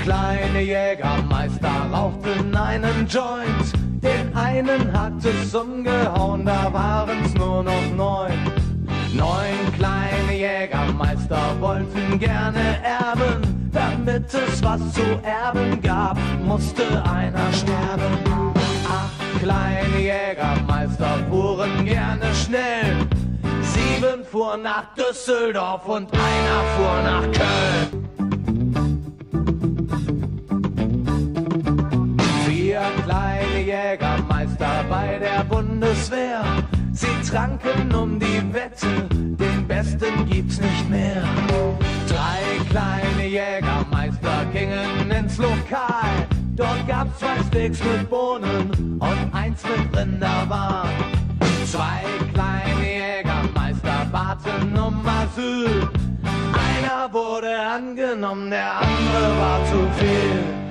kleine Jägermeister rauchten einen Joint. Den einen hat es umgehauen, da waren's nur noch 9. 9 kleine Jägermeister wollten gerne erben. Damit es was zu erben gab, musste einer sterben. 8 kleine Jägermeister fuhren gerne schnell. 7 fuhren nach Düsseldorf und einer fuhr nach Köln. 4 kleine Jägermeister bei der Bundeswehr. Sie tranken um die Wette, den Besten gibt's nicht mehr. 3 kleine Jägermeister gingen ins Lokal. Dort gab's 2 Steaks mit Bohnen und 1 mit Rinderwahn. 2 kleine Jägermeister baten um Asyl. Einer wurde angenommen, der andere war zu viel.